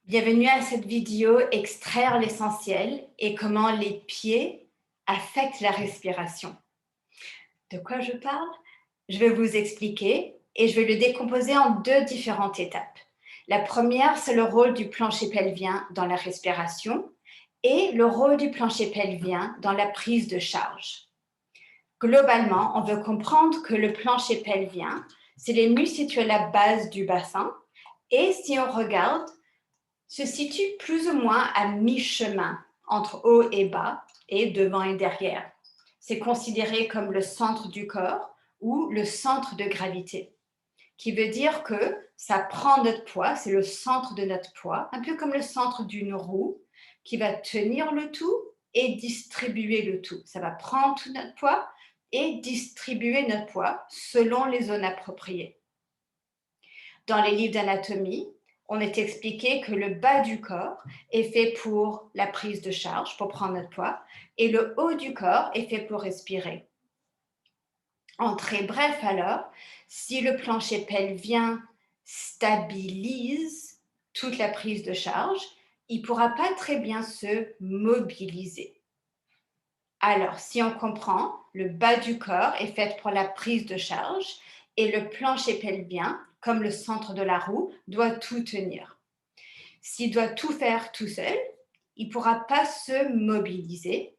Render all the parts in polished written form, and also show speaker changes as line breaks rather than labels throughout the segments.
Bienvenue à cette vidéo Extraire l'essentiel et comment les pieds affectent la respiration. De quoi je parle? Je vais vous expliquer et je vais le décomposer en deux différentes étapes. La première, c'est le rôle du plancher pelvien dans la respiration et le rôle du plancher pelvien dans la prise de charge. Globalement, on veut comprendre que le plancher pelvien, c'est les muscles situés à la base du bassin et si on regarde, se situe plus ou moins à mi-chemin entre haut et bas et devant et derrière. C'est considéré comme le centre du corps ou le centre de gravité, qui veut dire que ça prend notre poids, c'est le centre de notre poids, un peu comme le centre d'une roue qui va tenir le tout et distribuer le tout. Ça va prendre tout notre poids et distribuer notre poids selon les zones appropriées. Dans les livres d'anatomie, on est expliqué que le bas du corps est fait pour la prise de charge, pour prendre notre poids, et le haut du corps est fait pour respirer. En très bref alors, si le plancher pelvien stabilise toute la prise de charge, il ne pourra pas très bien se mobiliser. Alors, si on comprend, le bas du corps est fait pour la prise de charge et le plancher pelvien, comme le centre de la roue, doit tout tenir. S'il doit tout faire tout seul, il ne pourra pas se mobiliser,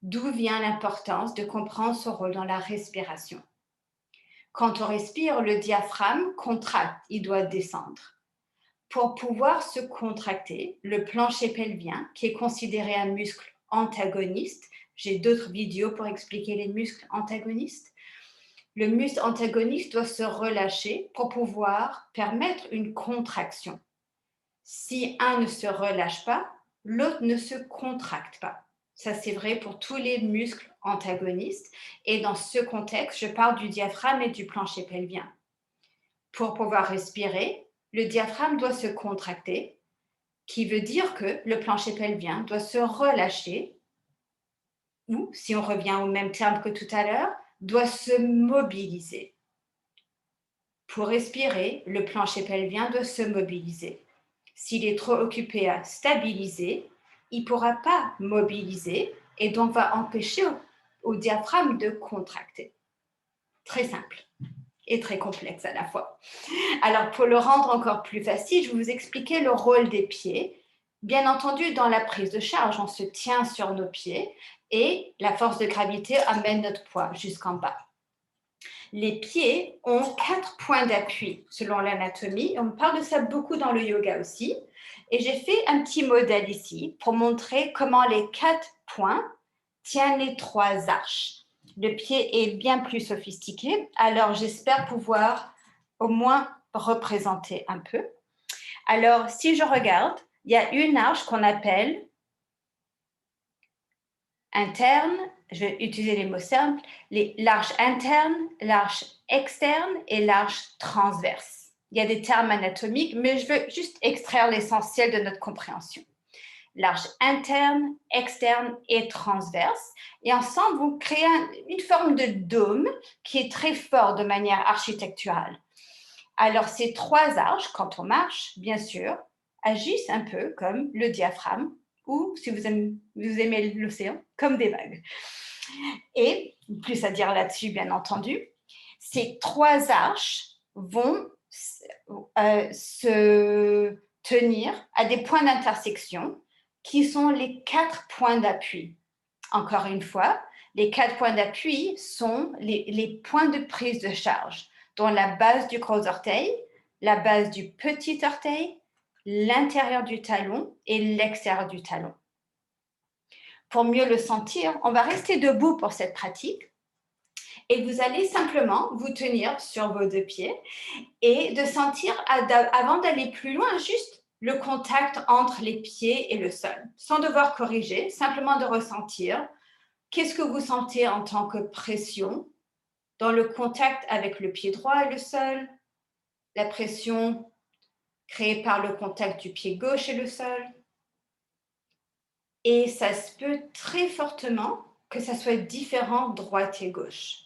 d'où vient l'importance de comprendre son rôle dans la respiration. Quand on respire, le diaphragme contracte, il doit descendre. Pour pouvoir se contracter, le plancher pelvien, qui est considéré un muscle antagoniste, j'ai d'autres vidéos pour expliquer les muscles antagonistes, le muscle antagoniste doit se relâcher pour pouvoir permettre une contraction. Si un ne se relâche pas, l'autre ne se contracte pas. Ça, c'est vrai pour tous les muscles antagonistes. Et dans ce contexte, je parle du diaphragme et du plancher pelvien. Pour pouvoir respirer, le diaphragme doit se contracter, qui veut dire que le plancher pelvien doit se relâcher, ou, si on revient au même terme que tout à l'heure, doit se mobiliser. Pour respirer, le plancher pelvien doit se mobiliser. S'il est trop occupé à stabiliser, il ne pourra pas mobiliser et donc va empêcher au diaphragme de contracter. Très simple et très complexe à la fois. Alors, pour le rendre encore plus facile, je vais vous expliquer le rôle des pieds. Bien entendu, dans la prise de charge, on se tient sur nos pieds et la force de gravité amène notre poids jusqu'en bas. Les pieds ont 4 points d'appui selon l'anatomie. On parle de ça beaucoup dans le yoga aussi. Et j'ai fait un petit modèle ici pour montrer comment les 4 points tiennent les 3 arches. Le pied est bien plus sophistiqué, alors j'espère pouvoir au moins représenter un peu. Alors, si je regarde, il y a une arche qu'on appelle interne, je vais utiliser les mots simples, l'arche interne, l'arche externe et l'arche transverse. Il y a des termes anatomiques, mais je veux juste extraire l'essentiel de notre compréhension. L'arche interne, externe et transverse. Et ensemble, vous créez une forme de dôme qui est très fort de manière architecturale. Alors, ces 3 arches, quand on marche, bien sûr, agissent un peu comme le diaphragme ou, si vous aimez l'océan, comme des vagues. Et, plus à dire là-dessus, bien entendu, ces 3 arches vont se tenir à des points d'intersection qui sont les 4 points d'appui. Encore une fois, les 4 points d'appui sont les points de prise de charge, dont la base du gros orteil, la base du petit orteil, l'intérieur du talon et l'extérieur du talon. Pour mieux le sentir, on va rester debout pour cette pratique et vous allez simplement vous tenir sur vos 2 pieds et de sentir, avant d'aller plus loin, juste le contact entre les pieds et le sol, sans devoir corriger, simplement de ressentir. Qu'est-ce que vous sentez en tant que pression dans le contact avec le pied droit et le sol, la pression créée par le contact du pied gauche et le sol? Et ça se peut très fortement que ça soit différent droite et gauche.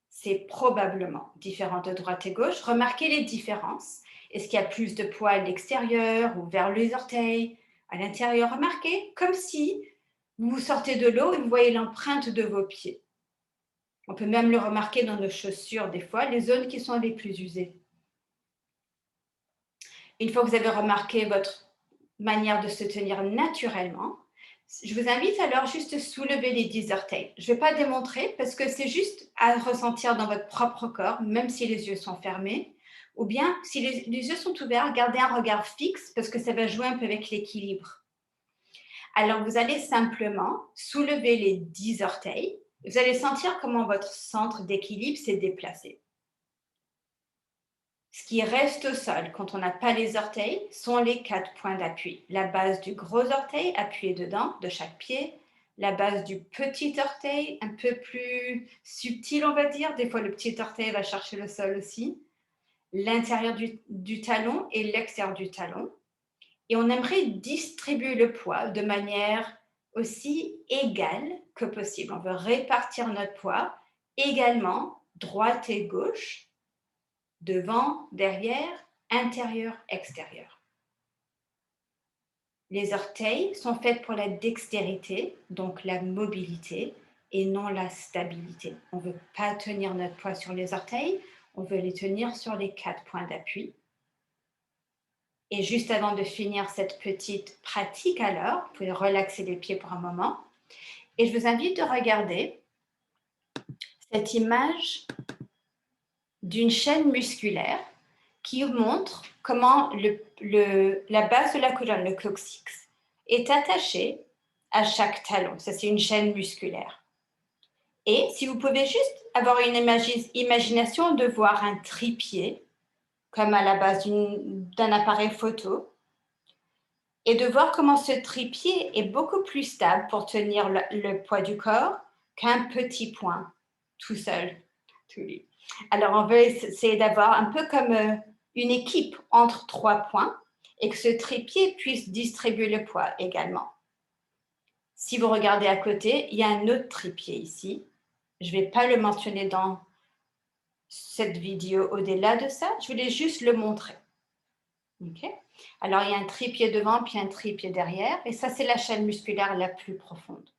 C'est probablement différent de droite et gauche. Remarquez les différences Est-ce qu'il y a plus de poids à l'extérieur ou vers les orteils, à l'intérieur? Remarquez, comme si vous sortez de l'eau et vous voyez l'empreinte de vos pieds. On peut même le remarquer dans nos chaussures des fois, les zones qui sont les plus usées. Une fois que vous avez remarqué votre manière de se tenir naturellement, je vous invite alors juste à soulever les 10 orteils. Je ne vais pas démontrer parce que c'est juste à ressentir dans votre propre corps, même si les yeux sont fermés. Ou bien, si les yeux sont ouverts, gardez un regard fixe parce que ça va jouer un peu avec l'équilibre. Alors, vous allez simplement soulever les 10 orteils. Vous allez sentir comment votre centre d'équilibre s'est déplacé. Ce qui reste au sol quand on n'a pas les orteils sont les 4 points d'appui. La base du gros orteil appuyé dedans de chaque pied, la base du petit orteil un peu plus subtil on va dire, des fois le petit orteil va chercher le sol aussi, l'intérieur du talon et l'extérieur du talon. Et on aimerait distribuer le poids de manière aussi égale que possible. On veut répartir notre poids également, droite et gauche, devant, derrière, intérieur, extérieur. Les orteils sont faits pour la dextérité, donc la mobilité, et non la stabilité. On ne veut pas tenir notre poids sur les orteils, on veut les tenir sur les 4 points d'appui. Et juste avant de finir cette petite pratique alors, vous pouvez relaxer les pieds pour un moment. Et je vous invite de regarder cette image d'une chaîne musculaire qui montre comment la base de la colonne, le coccyx, est attachée à chaque talon. Ça, c'est une chaîne musculaire. Et si vous pouvez juste avoir une imagination de voir un trépied, comme à la base d'un appareil photo, et de voir comment ce trépied est beaucoup plus stable pour tenir le poids du corps qu'un petit point, tout seul. Alors, on veut essayer d'avoir un peu comme une équipe entre 3 points et que ce trépied puisse distribuer le poids également. Si vous regardez à côté, il y a un autre trépied ici. Je ne vais pas le mentionner dans cette vidéo au-delà de ça. Je voulais juste le montrer. Okay. Alors, il y a un trépied devant puis un trépied derrière. Et ça, c'est la chaîne musculaire la plus profonde.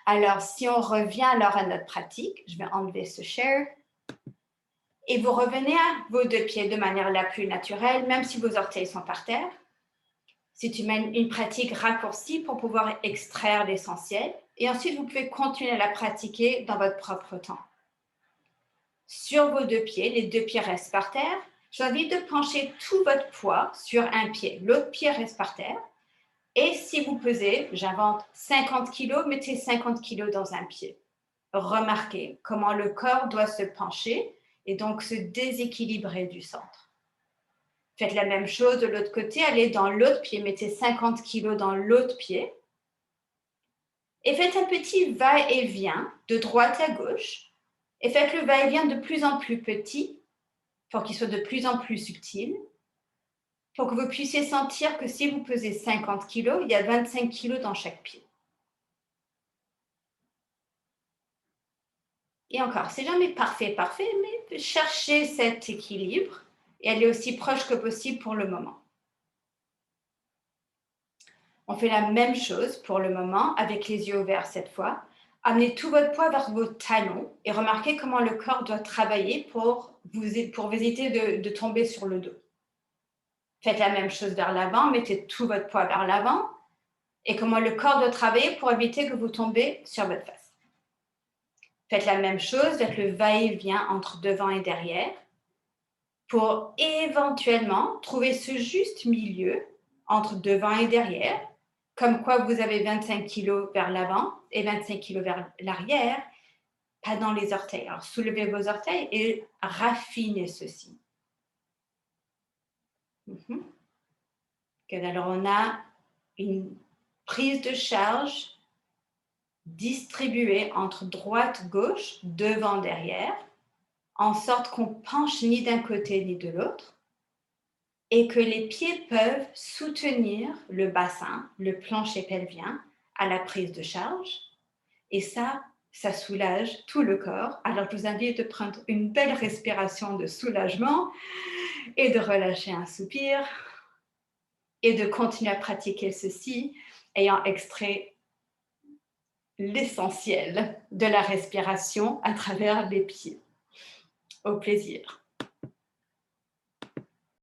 Alors, si on revient alors à notre pratique, je vais enlever ce share. Et vous revenez à vos 2 pieds de manière la plus naturelle, même si vos orteils sont par terre. C'est une pratique raccourcie pour pouvoir extraire l'essentiel. Et ensuite, vous pouvez continuer à la pratiquer dans votre propre temps. Sur vos 2 pieds, les 2 pieds restent par terre. J'invite de pencher tout votre poids sur un pied. L'autre pied reste par terre. Et si vous pesez, j'invente 50 kg, mettez 50 kg dans un pied. Remarquez comment le corps doit se pencher et donc se déséquilibrer du centre. Faites la même chose de l'autre côté, allez dans l'autre pied, mettez 50 kg dans l'autre pied et faites un petit va-et-vient de droite à gauche et faites le va-et-vient de plus en plus petit pour qu'il soit de plus en plus subtil, pour que vous puissiez sentir que si vous pesez 50 kg, il y a 25 kg dans chaque pied. Et encore, c'est jamais parfait, mais cherchez cet équilibre et aller aussi proche que possible pour le moment. On fait la même chose pour le moment avec les yeux ouverts cette fois. Amenez tout votre poids vers vos talons et remarquez comment le corps doit travailler pour éviter de tomber sur le dos. Faites la même chose vers l'avant, mettez tout votre poids vers l'avant et comment le corps doit travailler pour éviter que vous tombez sur votre face. Faites la même chose, faites le va-et-vient entre devant et derrière pour éventuellement trouver ce juste milieu entre devant et derrière, comme quoi vous avez 25 kg vers l'avant et 25 kg vers l'arrière, pas dans les orteils. Alors, soulevez vos orteils et raffinez ceci. Alors, on a une prise de charge distribuée entre droite, gauche, devant, derrière, en sorte qu'on penche ni d'un côté ni de l'autre, et que les pieds peuvent soutenir le bassin, le plancher pelvien, à la prise de charge. Et ça, Ça soulage tout le corps. Alors, je vous invite de prendre une belle respiration de soulagement et de relâcher un soupir et de continuer à pratiquer ceci, ayant extrait l'essentiel de la respiration à travers les pieds. Au plaisir.